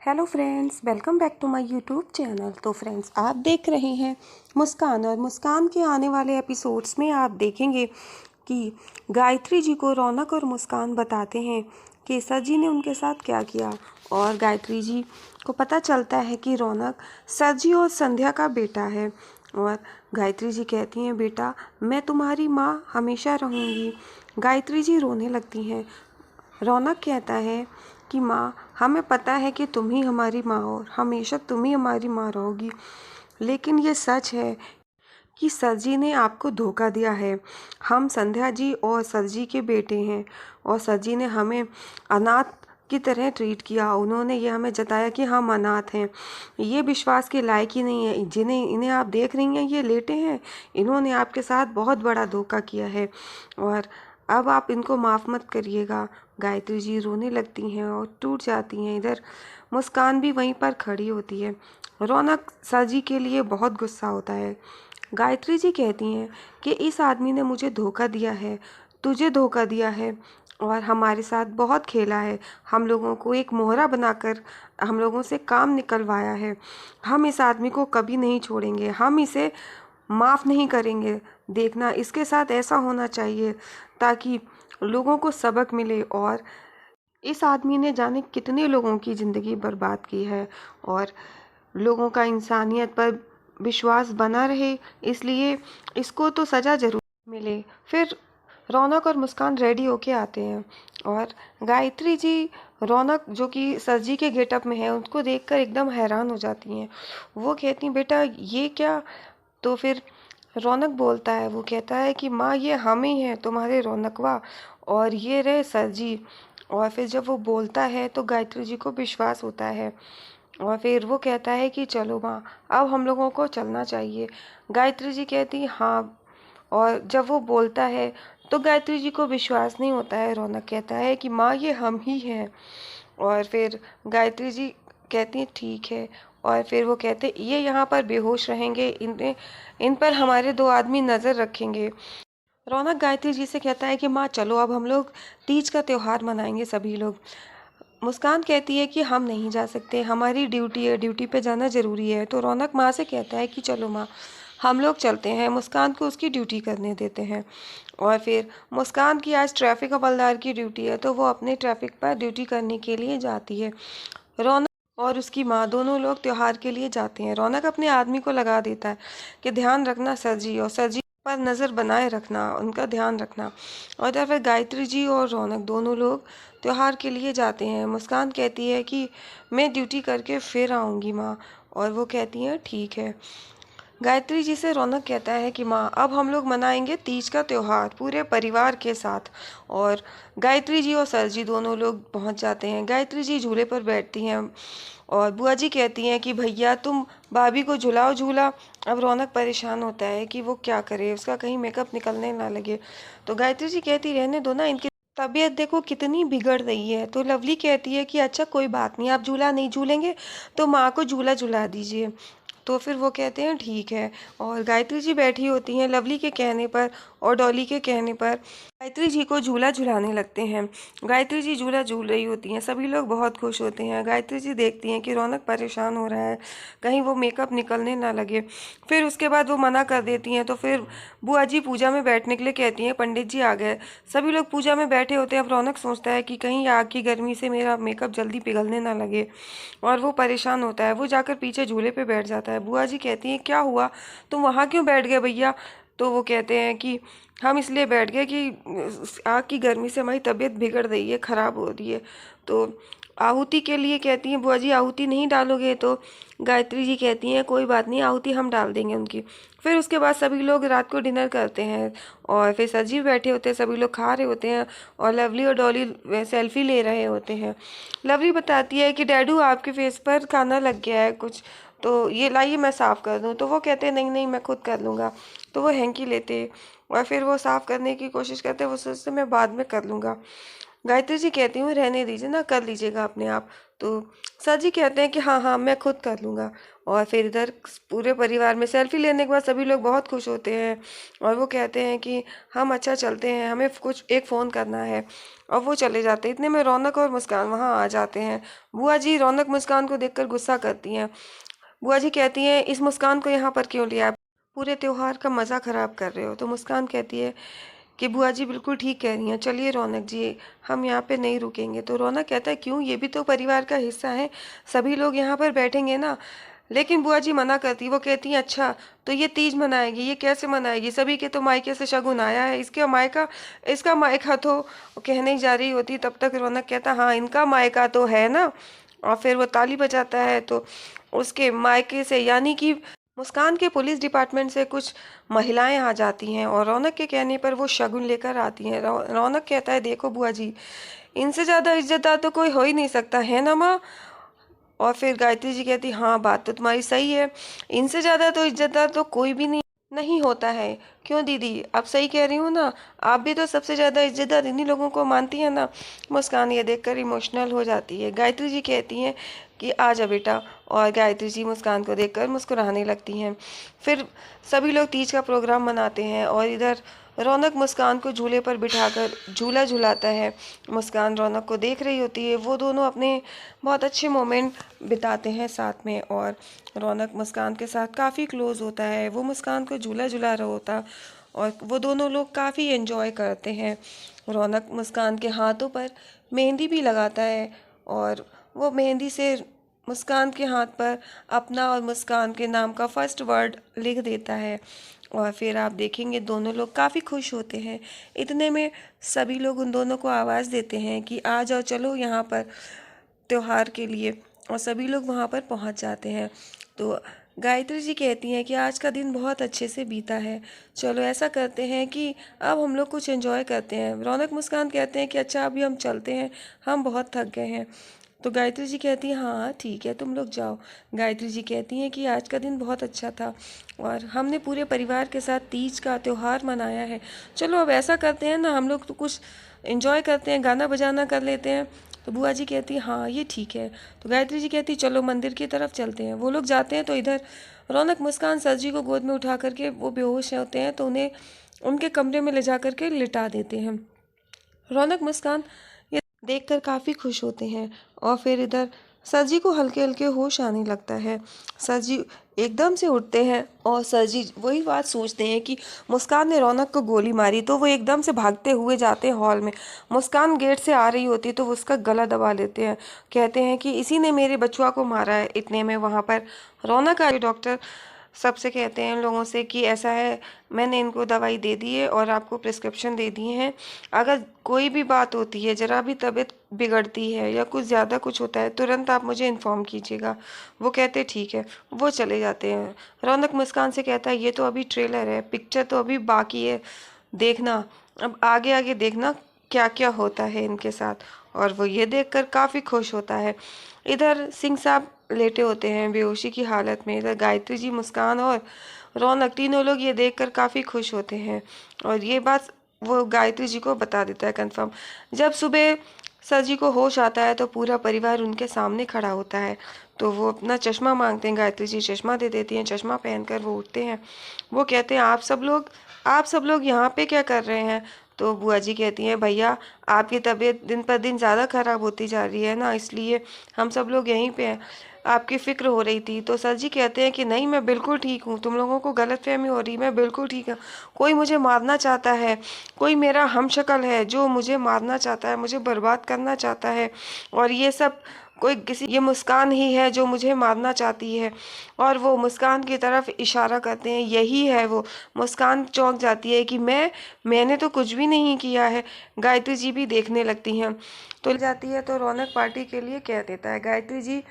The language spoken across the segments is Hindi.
Hello friends, welcome back to my YouTube channel. तो फ्रेंड्स, आप देख रहे हैं मुस्कान, और मुस्कान के आने वाले एपिसोड्स में आप देखेंगे कि गायत्री जी को रौनक और मुस्कान बताते हैं कि सर जी ने उनके साथ क्या किया। और गायत्री जी को पता चलता है कि रौनक सर जी और संध्या का बेटा है। और गायत्री जी कहती हैं, बेटा मैं तुम्हारी माँ हमेशा रहूँगी। गायत्री जी रोने लगती हैं। रौनक कहता है कि माँ, हमें पता है कि तुम ही हमारी माँ हो, हमेशा तुम ही हमारी माँ रहोगी, लेकिन ये सच है कि सर जी ने आपको धोखा दिया है। हम संध्या जी और सर जी के बेटे हैं, और सर जी ने हमें अनाथ की तरह ट्रीट किया। उन्होंने ये हमें जताया कि हम अनाथ हैं, ये विश्वास के लायक ही नहीं है। इन्हें आप देख रही हैं, ये लेटे हैं, इन्होंने आपके साथ बहुत बड़ा धोखा किया है, और अब आप इनको माफ़ मत करिएगा। गायत्री जी रोने लगती हैं और टूट जाती हैं। इधर मुस्कान भी वहीं पर खड़ी होती है। रौनक सर जी के लिए बहुत गुस्सा होता है। गायत्री जी कहती हैं कि इस आदमी ने मुझे धोखा दिया है, तुझे धोखा दिया है, और हमारे साथ बहुत खेला है। हम लोगों को एक मोहरा बनाकर हम लोगों से काम निकलवाया है। हम इस आदमी को कभी नहीं छोड़ेंगे, हम इसे माफ़ नहीं करेंगे। देखना, इसके साथ ऐसा होना चाहिए ताकि लोगों को सबक मिले। और इस आदमी ने जाने कितने लोगों की ज़िंदगी बर्बाद की है, और लोगों का इंसानियत पर विश्वास बना रहे, इसलिए इसको तो सज़ा ज़रूर मिले। फिर रौनक और मुस्कान रेडी होके आते हैं, और गायत्री जी रौनक जो कि सर जी के गेटअप में है उनको देखकर एकदम हैरान हो जाती हैं। वो कहती हैं, बेटा ये क्या? तो फिर रौनक बोलता है, वो कहता है कि माँ, ये हम ही हैं, तुम्हारे रौनकवा, और ये रहे सर जी। और फिर जब वो बोलता है तो गायत्री जी को विश्वास होता है, और फिर वो कहता है कि चलो माँ, अब हम लोगों को चलना चाहिए। गायत्री जी कहती हाँ, और जब वो बोलता है तो गायत्री जी को विश्वास नहीं होता है। रौनक कहता है कि माँ, ये हम ही हैं। और फिर गायत्री जी कहती हैं ठीक है, और फिर वो कहते ये यहाँ पर बेहोश रहेंगे, इन पर हमारे दो आदमी नज़र रखेंगे। रौनक गायत्री जी से कहता है कि माँ चलो, अब हम लोग तीज का त्यौहार मनाएंगे सभी लोग। मुस्कान कहती है कि हम नहीं जा सकते, हमारी ड्यूटी है, ड्यूटी पे जाना ज़रूरी है। तो रौनक माँ से कहता है कि चलो माँ, हम लोग चलते हैं, मुस्कान को उसकी ड्यूटी करने देते हैं। और फिर मुस्कान की आज ट्रैफिक हवलदार की ड्यूटी है, तो वो अपने ट्रैफिक पर ड्यूटी करने के लिए जाती है। रौनक और उसकी माँ दोनों लोग त्योहार के लिए जाते हैं। रौनक अपने आदमी को लगा देता है कि ध्यान रखना सर जी, और सर जी पर नज़र बनाए रखना, उनका ध्यान रखना। और इधर फिर गायत्री जी और रौनक दोनों लोग त्योहार के लिए जाते हैं। मुस्कान कहती है कि मैं ड्यूटी करके फिर आऊँगी माँ, और वो कहती हैं ठीक है। गायत्री जी से रौनक कहता है कि माँ, अब हम लोग मनाएंगे तीज का त्यौहार पूरे परिवार के साथ। और गायत्री जी और सर जी दोनों लोग पहुँच जाते हैं। गायत्री जी झूले पर बैठती हैं, और बुआ जी कहती हैं कि भैया तुम भाभी को झुलाओ झूला। अब रौनक परेशान होता है कि वो क्या करे, उसका कहीं मेकअप निकलने ना लगे। तो गायत्री जी कहती रहने दो ना, इनकी तबीयत देखो कितनी बिगड़ रही है। तो लवली कहती है कि अच्छा कोई बात नहीं, आप झूला नहीं झूलेंगे तो माँ को झूला झुला दीजिए। तो फिर वो कहते हैं ठीक है। और गायत्री जी बैठी होती हैं लवली के कहने पर और डॉली के कहने पर, गायत्री जी को झूला झुलाने लगते हैं। गायत्री जी झूला झूल रही होती हैं, सभी लोग बहुत खुश होते हैं। गायत्री जी देखती हैं कि रौनक परेशान हो रहा है, कहीं वो मेकअप निकलने ना लगे। फिर उसके बाद वो मना कर देती हैं। तो फिर बुआ जी पूजा में बैठने के लिए कहती हैं, पंडित जी आ गए। सभी लोग पूजा में बैठे होते हैं। अब रौनक सोचता है कि कहीं आग की गर्मी से मेरा मेकअप जल्दी पिघलने ना लगे, और वो परेशान होता है। वो जाकर पीछे झूले पे बैठ जाता है। बुआ जी कहती हैं, क्या हुआ, तुम वहाँ क्यों बैठ गए भैया? तो वो कहते हैं कि हम इसलिए बैठ गए कि आग की गर्मी से हमारी तबीयत बिगड़ रही है, ख़राब हो रही है। तो आहुति के लिए कहती हैं बुआ जी, आहुति नहीं डालोगे? तो गायत्री जी कहती हैं कोई बात नहीं, आहुति हम डाल देंगे उनकी। फिर उसके बाद सभी लोग रात को डिनर करते हैं, और फिर सर जी बैठे होते हैं, सभी लोग खा रहे होते हैं, और लवली और डॉली सेल्फी ले रहे होते हैं। लवली बताती है कि डैडू आपके फेस पर खाना लग गया है कुछ, तो ये लाइए मैं साफ़ कर दूँ। तो वो कहते हैं नहीं नहीं, मैं खुद कर लूँगा। तो वो हैंकी लेते और फिर वो साफ़ करने की कोशिश करते, वो सोचते मैं बाद में कर लूँगा। गायत्री जी कहती हूँ रहने दीजिए ना, कर लीजिएगा अपने आप। तो सर जी कहते हैं कि हाँ हाँ मैं खुद कर लूँगा। और फिर इधर पूरे परिवार में सेल्फी लेने के बाद सभी लोग बहुत खुश होते हैं और वो कहते हैं कि हम अच्छा चलते हैं, हमें कुछ एक फ़ोन करना है। और वो चले जाते हैं। इतने में रौनक और मुस्कान वहाँ आ जाते हैं। बुआ जी रौनक मुस्कान को देखकर गुस्सा करती हैं। बुआ जी कहती हैं इस मुस्कान को यहाँ पर क्यों लिया, पूरे त्योहार का मज़ा ख़राब कर रहे हो। तो मुस्कान कहती है कि बुआ जी बिल्कुल ठीक कह रही हैं, चलिए रौनक जी हम यहाँ पे नहीं रुकेंगे। तो रौनक कहता है क्यों, ये भी तो परिवार का हिस्सा है, सभी लोग यहाँ पर बैठेंगे ना। लेकिन बुआ जी मना करती, वो कहती हैं अच्छा तो ये तीज मनाएगी, ये कैसे मनाएगी, सभी के तो मायके से शगुन आया है, इसके मायका इसका मायका तो कहने ही जा रही होती। तब तक रौनक कहता हाँ इनका मायका तो है ना। और फिर वो ताली बजाता है तो उसके मायके से यानी कि मुस्कान के पुलिस डिपार्टमेंट से कुछ महिलाएं आ जाती हैं और रौनक के कहने पर वो शगुन लेकर आती हैं। रौनक कहता है देखो बुआ जी इनसे ज़्यादा इज्जतदार तो कोई हो ही नहीं सकता है ना माँ। और फिर गायत्री जी कहती हाँ बात तो तुम्हारी सही है, इनसे ज़्यादा तो इज्जतदार तो कोई भी नहीं होता है। क्यों दीदी आप सही कह रही हूँ ना, आप भी तो सबसे ज़्यादा इज्जतदार इन्हीं लोगों को मानती है ना। मुस्कान ये देखकर इमोशनल हो जाती है। गायत्री जी कहती हैं कि आ जा बेटा। और गायत्री जी मुस्कान को देखकर मुस्कुराने लगती हैं। फिर सभी लोग तीज का प्रोग्राम मनाते हैं और इधर रौनक मुस्कान को झूले पर बिठाकर झूला झुलाता है। मुस्कान रौनक को देख रही होती है, वो दोनों अपने बहुत अच्छे मोमेंट बिताते हैं साथ में। और रौनक मुस्कान के साथ काफ़ी क्लोज होता है, वो मुस्कान को झूला झुला रहा होता और वो दोनों लोग काफ़ी एंजॉय करते हैं। रौनक मुस्कान के हाथों पर मेहंदी भी लगाता है और वो मेहंदी से मुस्कान के हाथ पर अपना और मुस्कान के नाम का फर्स्ट वर्ड लिख देता है। और फिर आप देखेंगे दोनों लोग काफ़ी खुश होते हैं। इतने में सभी लोग उन दोनों को आवाज़ देते हैं कि आ जाओ चलो यहाँ पर त्योहार के लिए। और सभी लोग वहाँ पर पहुँच जाते हैं। तो गायत्री जी कहती हैं कि आज का दिन बहुत अच्छे से बीता है, चलो ऐसा करते हैं कि अब हम लोग कुछ एंजॉय करते हैं। रौनक मुस्कान कहते हैं कि अच्छा अभी हम चलते हैं, हम बहुत थक गए हैं। तो गायत्री जी कहती है हाँ ठीक है तुम लोग जाओ। गायत्री जी कहती हैं कि आज का दिन बहुत अच्छा था और हमने पूरे परिवार के साथ तीज का त्यौहार मनाया है, चलो अब ऐसा करते हैं ना हम लोग तो कुछ एंजॉय करते हैं, गाना बजाना कर लेते हैं। तो बुआ जी कहती है हाँ ये ठीक है। तो गायत्री जी कहती चलो मंदिर की तरफ चलते हैं। वो लोग जाते हैं तो इधर रौनक मुस्कान सर जी को गोद में उठा करके वो बेहोश होते हैं तो उन्हें उनके कमरे में ले जा करके लिटा देते हैं। रौनक मुस्कान ये देखकर काफ़ी खुश होते हैं। और फिर इधर सर जी को हल्के हल्के होश आने लगता है। सर जी एकदम से उठते हैं और सर जी वही बात सोचते हैं कि मुस्कान ने रौनक को गोली मारी। तो वो एकदम से भागते हुए जाते हैं हॉल में। मुस्कान गेट से आ रही होती है तो वो उसका गला दबा लेते हैं, कहते हैं कि इसी ने मेरे बचुआ को मारा है। इतने में वहाँ पर रौनक आई। डॉक्टर सबसे कहते हैं इन लोगों से कि ऐसा है मैंने इनको दवाई दे दी है और आपको प्रिस्क्रिप्शन दे दिए हैं, अगर कोई भी बात होती है ज़रा भी तबीयत बिगड़ती है या कुछ ज़्यादा कुछ होता है तुरंत आप मुझे इन्फॉर्म कीजिएगा। वो कहते ठीक है, वो चले जाते हैं। रौनक मुस्कान से कहता है ये तो अभी ट्रेलर है, पिक्चर तो अभी बाकी है, देखना अब आगे आगे देखना क्या क्या होता है इनके साथ। और वो ये देखकर काफ़ी खुश होता है। इधर सिंह साहब लेटे होते हैं बेहोशी की हालत में। इधर गायत्री जी मुस्कान और रौनक तीनों लोग ये देखकर काफ़ी खुश होते हैं और ये बात वो गायत्री जी को बता देता है कंफर्म। जब सुबह सर जी को होश आता है तो पूरा परिवार उनके सामने खड़ा होता है। तो वो अपना चश्मा मांगते हैं, गायत्री जी चश्मा दे देती हैं। चश्मा पहनकर वो उठते हैं। वो कहते हैं आप सब लोग यहाँ पे क्या कर रहे हैं। तो बुआ जी कहती हैं भैया आपकी तबीयत दिन पर दिन ज़्यादा ख़राब होती जा रही है ना, इसलिए हम सब लोग यहीं पे हैं, आपकी फ़िक्र हो रही थी। तो सर जी कहते हैं कि नहीं मैं बिल्कुल ठीक हूँ, तुम लोगों को गलतफहमी हो रही, मैं बिल्कुल ठीक हूँ। कोई मुझे मारना चाहता है, कोई मेरा हमशक्ल है जो मुझे मारना चाहता है, मुझे बर्बाद करना चाहता है। और ये सब कोई किसी ये मुस्कान ही है जो मुझे मारना चाहती है। और वो मुस्कान की तरफ इशारा करते हैं, यही है वो। मुस्कान चौंक जाती है कि मैंने तो कुछ भी नहीं किया है। गायत्री जी भी देखने लगती हैं तो जाती है तो रौनक पार्टी के लिए कह देता है। गायत्री जी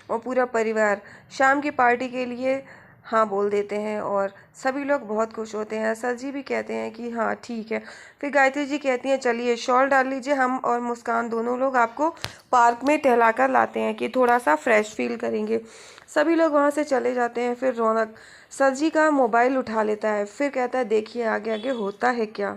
और पूरा परिवार शाम की पार्टी के लिए हाँ बोल देते हैं और सभी लोग बहुत खुश होते हैं। सर जी भी कहते हैं कि हाँ ठीक है। फिर गायत्री जी कहती हैं चलिए शॉल डाल लीजिए, हम और मुस्कान दोनों लोग आपको पार्क में टहला कर लाते हैं कि थोड़ा सा फ्रेश फील करेंगे। सभी लोग वहाँ से चले जाते हैं। फिर रौनक सर जी का मोबाइल उठा लेता है, फिर कहता है देखिए आगे आगे होता है क्या।